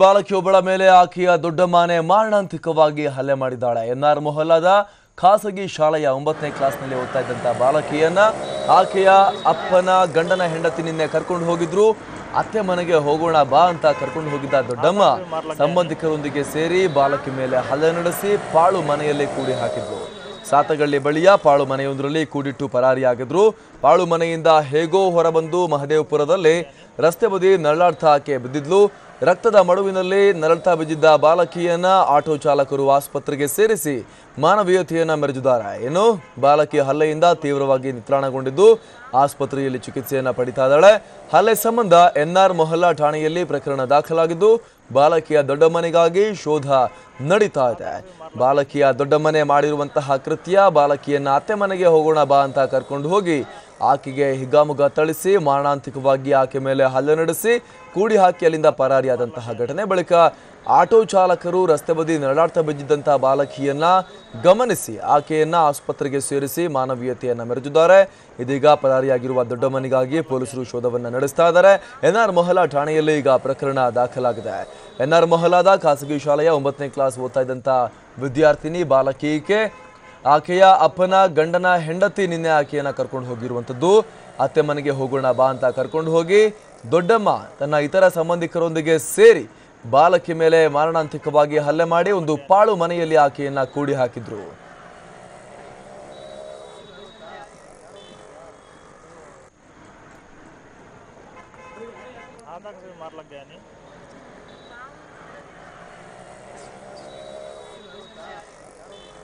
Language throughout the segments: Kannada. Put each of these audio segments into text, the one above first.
ಬಾಲಕಿಯೊಬ್ಬಳ ಮೇಲೆ ಆಕೆಯ ದೊಡ್ಡಮ್ಮನೇ ಮಾರಣಾಂತಿಕವಾಗಿ ಹಲ್ಲೆ ಮಾಡಿದ್ದಾಳೆ. ಎನ್ಆರ್ ಮೊಹಲ್ಲಾದ ಖಾಸಗಿ ಶಾಲೆಯ 9ನೇ ಕ್ಲಾಸ್ನಲ್ಲಿ ಓದ್ತಾ ಇದ್ದಂತ ಬಾಲಕಿಯನ್ನ ಆಕೆಯ ಅಪ್ಪನ ಗಂಡನ ಹೆಂಡತಿ ನಿನ್ನೆ ಕರ್ಕೊಂಡು ಹೋಗಿದ್ರು. ಅತ್ತೆ ಮನೆಗೆ ಹೋಗೋಣ ಬಾ ಅಂತ ಕರ್ಕೊಂಡು ಹೋಗಿದ್ದ ದೊಡ್ಡಮ್ಮ ಸಂಬಂಧಿಕರೊಂದಿಗೆ ಸೇರಿ ಬಾಲಕಿ ಮೇಲೆ ಹಲ್ಲೆ ನಡೆಸಿ ಪಾಳು ಮನೆಯಲ್ಲಿ ಕೂಡಿ ಹಾಕಿದ್ರು. ಸಾತಗಳ್ಳಿ ಬಳಿಯ ಪಾಳು ಮನೆಯೊಂದರಲ್ಲಿ ಕೂಡಿಟ್ಟು ಪರಾರಿಯಾಗಿದ್ರು. ಪಾಳು ಮನೆಯಿಂದ ಹೇಗೋ ಹೊರಬಂದು ಮಹದೇವಪುರದಲ್ಲಿ ರಸ್ತೆ ಬದಿ ನರಳಾಡ್ತಾ ಆಕೆ ಬಿದ್ದಿದ್ಲು. ರಕ್ತದ ಮಡುವಿನಲ್ಲಿ ನರಳ್ತಾ ಬಿದ್ದಿದ್ದ ಬಾಲಕಿಯನ್ನ ಆಟೋ ಚಾಲಕರು ಆಸ್ಪತ್ರೆಗೆ ಸೇರಿಸಿ ಮಾನವೀಯತೆಯನ್ನ ಮೆರೆದಿದ್ದಾರೆ. ಇನ್ನು ಬಾಲಕಿಯ ಹಲ್ಲೆಯಿಂದ ತೀವ್ರವಾಗಿ ನಿತ್ರಾಣಗೊಂಡಿದ್ದು ಆಸ್ಪತ್ರೆಯಲ್ಲಿ ಚಿಕಿತ್ಸೆಯನ್ನ ಪಡಿತಾ ಇದ್ದಾಳೆ. ಹಲ್ಲೆ ಸಂಬಂಧ ಎನ್ಆರ್ ಮೊಹಲ್ಲಾ ಠಾಣೆಯಲ್ಲಿ ಪ್ರಕರಣ ದಾಖಲಾಗಿದ್ದು ಬಾಲಕಿಯ ದೊಡ್ಡಮ್ಮನಿಗಾಗಿ ಶೋಧ ನಡೀತಾ ಇದೆ. ಬಾಲಕಿಯ ದೊಡ್ಡಮ್ಮನೆ ಮಾಡಿರುವಂತಹ ಕೃತ್ಯ ಬಾಲಕಿಯನ್ನ ಅತ್ತೆ ಮನೆಗೆ ಹೋಗೋಣ ಬಾ ಅಂತ ಕರ್ಕೊಂಡು ಹೋಗಿ ಆಕೆಗೆ ಹಿಗ್ಗಾಮುಗ್ಗ ಥಳಿಸಿ ಮಾರಣಾಂತಿಕವಾಗಿ ಆಕೆ ಮೇಲೆ ಹಲ್ಲೆ ನಡೆಸಿ ಕೂಡಿ ಹಾಕಿ ಅಲ್ಲಿಂದ ಪರಾರಿಯಾದಂತಹ ಘಟನೆ. ಬಳಿಕ ಆಟೋ ಚಾಲಕರು ರಸ್ತೆ ಬದಿ ನರಳಾಡ್ತಾ ಬಿದ್ದಿದ್ದಂತಹ ಬಾಲಕಿಯನ್ನ ಗಮನಿಸಿ ಆಕೆಯನ್ನ ಆಸ್ಪತ್ರೆಗೆ ಸೇರಿಸಿ ಮಾನವೀಯತೆಯನ್ನ ಮೆರೆದಿದ್ದಾರೆ. ಇದೀಗ ಪರಾರಿಯಾಗಿರುವ ದೊಡ್ಡಮ್ಮನಿಗಾಗಿ ಪೊಲೀಸರು ಶೋಧವನ್ನ ನಡೆಸ್ತಾ ಇದ್ದಾರೆ. ಎನ್ಆರ್ ಮೊಹಲ್ಲಾ ಠಾಣೆಯಲ್ಲಿ ಈಗ ಪ್ರಕರಣ ದಾಖಲಾಗಿದೆ. ಎನ್ಆರ್ ಮೊಹಲ್ಲಾದ ಖಾಸಗಿ ಶಾಲೆಯ 9ನೇ ಕ್ಲಾಸ್ ಓದ್ತಾ ಇದ್ದಂತ ವಿದ್ಯಾರ್ಥಿನಿ ಬಾಲಕಿ ಆಕೆಯ ಅಪ್ಪನ ಗಂಡನ ಹೆಂಡತಿ ನಿನ್ನೆ ಆಕೆಯನ್ನ ಕರ್ಕೊಂಡು ಹೋಗಿರುವಂಥದ್ದು. ಅತ್ತೆ ಮನೆಗೆ ಹೋಗೋಣ ಬಾ ಅಂತ ಕರ್ಕೊಂಡು ಹೋಗಿ ದೊಡ್ಡಮ್ಮ ತನ್ನ ಇತರ ಸಂಬಂಧಿಕರೊಂದಿಗೆ ಸೇರಿ ಬಾಲಕಿ ಮೇಲೆ ಮಾರಣಾಂತಿಕವಾಗಿ ಹಲ್ಲೆ ಮಾಡಿ ಒಂದು ಪಾಳು ಮನೆಯಲ್ಲಿ ಆಕೆಯನ್ನ ಕೂಡಿ ಹಾಕಿದ್ರು.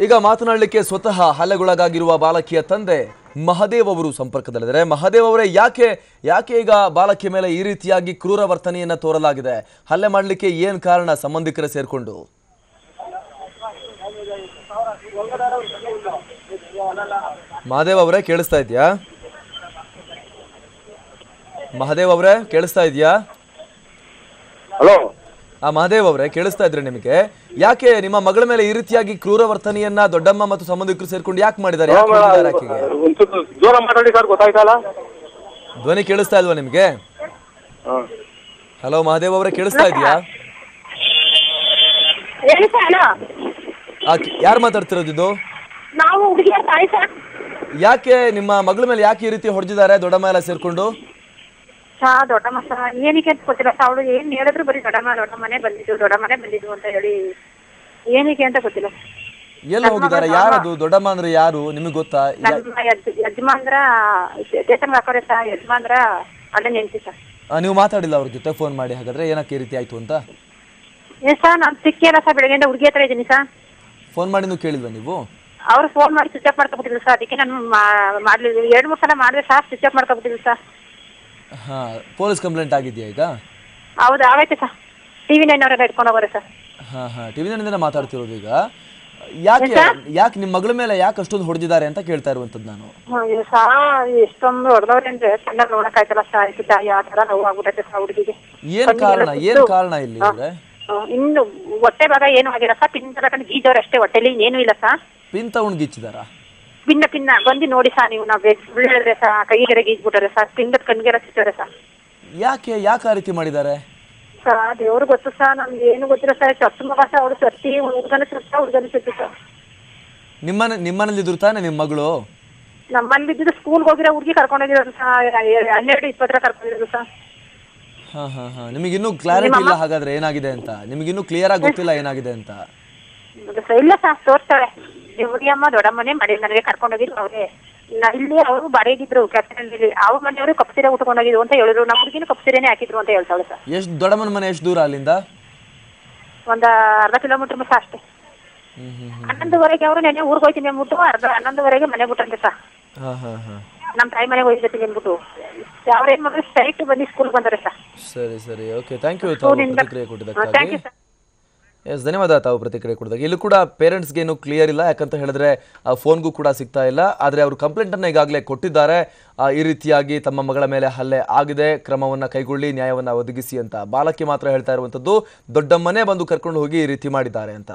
ಈಗ ಮಾತನಾಡಲಿಕ್ಕೆ ಸ್ವತಃ ಹಲ್ಲೆಗೊಳಗಾಗಿರುವ ಬಾಲಕಿಯ ತಂದೆ ಮಹದೇವ್ ಅವರು ಸಂಪರ್ಕದಲ್ಲಿದ್ದಾರೆ. ಮಹದೇವ್ ಅವರೇ, ಯಾಕೆ ಈಗ ಬಾಲಕಿಯ ಮೇಲೆ ಈ ರೀತಿಯಾಗಿ ಕ್ರೂರ ವರ್ತನೆಯನ್ನ ತೋರಲಾಗಿದೆ? ಹಲ್ಲೆ ಮಾಡಲಿಕ್ಕೆ ಏನ್ ಕಾರಣ? ಸಂಬಂಧಿಕರ ಸೇರ್ಕೊಂಡು ಮಹದೇವ್ ಅವರೇ ಕೇಳಿಸ್ತಾ ಇದೆಯಾ? ಮಹದೇವ್ ಅವರೇ ಕೇಳಿಸ್ತಾ ಇದೆಯಾ? ಹಲೋ ಮಹದೇವ್ ಅವರೇ ಕೇಳಿಸ್ತಾ ಇದ್ರೆ ನಿಮಗೆ? ಯಾಕೆ ನಿಮ್ಮ ಮಗಳ ಮೇಲೆ ಈ ರೀತಿಯಾಗಿ ಕ್ರೂರ ವರ್ತನೆಯನ್ನ ದೊಡ್ಡಮ್ಮ ಮತ್ತು ಸಂಬಂಧಿಕರು ಸೇರ್ಕೊಂಡು ಯಾಕೆ ಮಾಡಿದ್ದಾರೆ? ಜೋರ ಮಾತಾಡಿ ಸರ್, ಗೊತ್ತಾಯ್ತಲ್ಲ? ಧ್ವನಿ ಕೇಳಿಸ್ತಾ ಇಲ್ವಾ ನಿಮ್ಗೆ? ಹಲೋ ಮಹದೇವ್ ಅವರೇ ಕೇಳಿಸ್ತಾ ಇದೆಯಾ? ಯಾರು ಮಾತಾಡ್ತಿರೋದು ಇದು? ಯಾಕೆ ನಿಮ್ಮ ಮಗಳ ಮೇಲೆ ಯಾಕೆ ಈ ರೀತಿ ಹೊಡೆದಿದ್ದಾರೆ ದೊಡ್ಡಮ್ಮ ಎಲ್ಲ ಸೇರ್ಕೊಂಡು? ದೊಡ್ಡಮ್ಮ ಏನಕ್ಕೆ ಅಂತ ಗೊತ್ತಿಲ್ಲ. ಅವಳು ಏನ್ ಹೇಳಿದ್ರು ಬರೀ ದೊಡ್ಡಮ್ಮನೆ ಬಂದಿದ್ದು ಅಂತ ಹೇಳಿ ಏನಕ್ಕೆ ಅಂತ ಗೊತ್ತಿಲ್ಲ. ಎಲ್ಲ ಹೋಗಿದ್ದಾರೆ? ಯಾರದು ದೊಡ್ಡಮ್ಮ ಅಂದ್ರೆ ಯಾರು ನಿಮಗೆ ಗೊತ್ತಾ? ಯಜಮಾನ್ರ ಸ್ಟೇಷನ್ ಹಾಕೋರೆ ಸರ್. ಯಜಮಾನ್ರ ಅಲ್ಲೇ ನೆನ್ಸಿ ಸರ್. ನೀವು ಮಾತಾಡಿಲ್ಲ ಅವ್ರ ಜೊತೆ ಫೋನ್ ಮಾಡಿ? ಹಾಗಾದ್ರೆ ಏನಕ್ಕೆ ಈ ರೀತಿ ಆಯ್ತು ಅಂತ? ಏನ್ ಸರ್, ನಾನು ಸಿಕ್ಕಿಲ್ಲ ಸರ್. ಬೆಳಗ್ಗೆಯಿಂದ ಹುಡುಗಿ ಹತ್ರ ಇದ್ದೀನಿ ಸರ್. ಫೋನ್ ಮಾಡಿ ನೀವು ಕೇಳಿಲ್ವಾ ನೀವು? ಅವ್ರು ಫೋನ್ ಮಾಡಿ ಸ್ವಿಚ್ ಆಫ್ ಮಾಡ್ಕೊಬಿಟ್ಟಿದ್ರು ಸರ್. ಅದಕ್ಕೆ ನಾನು ಮಾಡ್ಲಿಲ್ಲ. 2-3 ಸಲ ಮಾಡಿದೆ ಸರ್, ಸ್ವಿಚ್ ಆಫ್ ಮಾಡ್ಕೊಬಿಟ್ಟಿದ್ರು ಸರ್. ಹಾ, ಪೊಲೀಸ್ ಕಂಪ್ಲೇಂಟ್ ಆಗಿದೆಯಾ ಈಗ? ಹೌದು ಆಗೈತೆ ಸರ್. TV9 ಅವರೆಲ್ಲ ಇಟ್ಕೊಂಡು ಹೋಗೋರೆ ಸರ್. ಹಾ, TV9 ಮಾತಾಡ್ತಿರೋದು ಈಗ. ಯಾಕೆ ನಿಮ್ಮ ಮಗಳ ಮೇಲೆ ಯಾಕೆ ಅಷ್ಟೊಂದು ಹೊಡೆದಿದ್ದಾರೆ ಅಂತ ಕೇಳ್ತಾ ಇರುವಂತದ್ದು ನಾನು. ಎಷ್ಟೊಂದು ಹೊಡೆದವ್ರೆ ಅಂದ್ರೆ ಚೆನ್ನಾಗಿ ನೋಡಕ್ ಆಯ್ತಲ್ಲ ಸರ್. ಆ ತರ ನೋವು ಆಗ್ಬಿಟ್ಟೈತೆ ಸರ್ ಹುಡುಗಿಗೆ. ಏನ್ ಕಾರಣ ಇಲ್ಲಿ? ಇನ್ನು ಹೊಟ್ಟೆ ಭಾಗ ಏನು ಆಗಿಲ್ಲ ಸರ್. ಪಿನ್ ತಗೊಂಡು ಗೀಜವ್ರೆ ಅಷ್ಟೇ, ಹೊಟ್ಟೆಲಿ ಇನ್ನೇನು ಇಲ್ಲ ಸರ್. ಪಿನ್ ತಗೊಂಡು ಗೀಚಿದಾರ? ಪಿನ್ನ ಬಂದು ನೋಡಿ ಸರ್ ನೀವು. ನಾವು ಸುಳ್ಳು ಹೇಳಿದ್ರೆ ಸರ್ ಕೈಗೆರೆ ಗೀಜ್ಬಿಟ್ಟಾರೆ ಸರ್. ಪಿಂದ ಕಣ್ಗೆರ ಸಿಕ್ತಾರೆ ಸರ್. ಯಾಕೆ ಆ ರೀತಿ ಮಾಡಿದ್ದಾರೆ ಸರ್? ದೇವ್ರು ಗೊತ್ತು ಸರ್, ನಮ್ಗೆ ಏನು ಗೊತ್ತಿಲ್ಲ ಸರ್. ಚೊತ್ತು ಮಗ ಸರ್. ಅವಳು ಸತ್ತಿ ಹುಡುಗನ ಸುತ್ತ ಸರ್. ನಿಮ್ಮನೇಲಿ ಇದ್ರು ತಾನೆ ನಿಮ್ಮ ಮಗಳು? ನಮ್ಮಲ್ಲಿ ಇದ್ದಿದ್ದು ಸ್ಕೂಲ್ಗೆ ಹೋಗಿರೋ ಹುಡುಗಿ ಕರ್ಕೊಂಡೋಗಿರೋದು ಸರ್. 12-20 ಕರ್ಕೊಂಡಿರೋದು ಸರ್. ಹಾ, ನಿಮಗೆ ಇನ್ನೂ ಕ್ಲಾರಿಟಿ ಇಲ್ಲ ಹಾಗಾದ್ರೆ ಏನಾಗಿದೆ ಅಂತ? ನಿಮಗಿನ್ನೂ ಕ್ಲಿಯರ್ ಆಗಿ ಗೊತ್ತಿಲ್ಲ ಏನಾಗಿದೆ ಅಂತ? ಇಲ್ಲ ಸರ್, ತೋರಿಸ್ತಾರೆ. ಹುಡುಗಿಯಮ್ಮ ದೊಡ್ಡಮ್ಮನೆ ಮಾಡಿ ನನಗೆ ಕರ್ಕೊಂಡೋಗಿದ್ರು. ಅವ್ರೆ ಇಲ್ಲಿ ಅವರು ಬಾಡಿಗಿದ್ರು ಕ್ಯಾಪ್ಟನಲ್ಲಿ. ಅವ್ರ ಮನೆಯವರು ಕಪ್ಪು ಸೀರೆ ಉಟ್ಕೊಂಡೋಗಿದ್ರು ಅಂತ ಹೇಳಿದ್ರು. ನಮ್ಮ ಹುಡುಗಿನ ಕಪ್ಪು ಸೀರೆನೇ ಹಾಕಿದ್ರು ಅಂತ ಹೇಳ್ತಾಳೆ ಸರ್. ಎಷ್ಟು ದೊಡ್ಡಮ್ಮನ ಮನೆ ಎಷ್ಟು ದೂರ ಅಲ್ಲಿಂದ? ಒಂದು ಅರ್ಧ ಕಿಲೋಮೀಟರ್ ಸರ್ ಅಷ್ಟೇ. 11:30 ಅವರು ನೆನೆ ಊರಿಗೆ ಹೋಯ್ತೀನಿ ಅಂದ್ಬಿಟ್ಟು 11:30 ಮನೆ ಬಿಟ್ಟಂತೆ ಸರ್. ನಮ್ಮ ತಾಯಿ ಮನೆಗೆ ಹೋಗಿರ್ತೀನಿ ಅಂದ್ಬಿಟ್ಟು ಅವ್ರ ಏನ್ ಮಾಡಿದ್ರೆ ಸ್ಟ್ರೈಟ್ ಬಂದು ಸ್ಕೂಲ್ಗೆ ಬಂದರೆ ಸರ್. ಸರಿ, ಓಕೆ, ಥ್ಯಾಂಕ್ ಯು ಪ್ರತಿಕ್ರಿಯೆ ಕೊಟ್ಟಿದ್ದಕ್ಕಾಗಿ. ಎಸ್, ಧನ್ಯವಾದ ತಾವು ಪ್ರತಿಕ್ರಿಯೆ ಕೊಡಿದಾಗ. ಇಲ್ಲೂ ಕೂಡ ಪೇರೆಂಟ್ಸ್ಗೆ ಏನು ಕ್ಲಿಯರ್ ಇಲ್ಲ, ಯಾಕಂತ ಹೇಳಿದ್ರೆ ಫೋನ್ಗೂ ಕೂಡ ಸಿಗ್ತಾ ಇಲ್ಲ. ಆದರೆ ಅವರು ಕಂಪ್ಲೇಂಟನ್ನು ಈಗಾಗಲೇ ಕೊಟ್ಟಿದ್ದಾರೆ. ಈ ರೀತಿಯಾಗಿ ತಮ್ಮ ಮಗಳ ಮೇಲೆ ಹಲ್ಲೆ ಆಗಿದೆ, ಕ್ರಮವನ್ನು ಕೈಗೊಳ್ಳಿ, ನ್ಯಾಯವನ್ನು ಒದಗಿಸಿ ಅಂತ. ಬಾಲಕಿ ಮಾತ್ರ ಹೇಳ್ತಾ ಇರುವಂಥದ್ದು ದೊಡ್ಡಮ್ಮನೇ ಬಂದು ಕರ್ಕೊಂಡು ಹೋಗಿ ಈ ರೀತಿ ಮಾಡಿದ್ದಾರೆ ಅಂತ.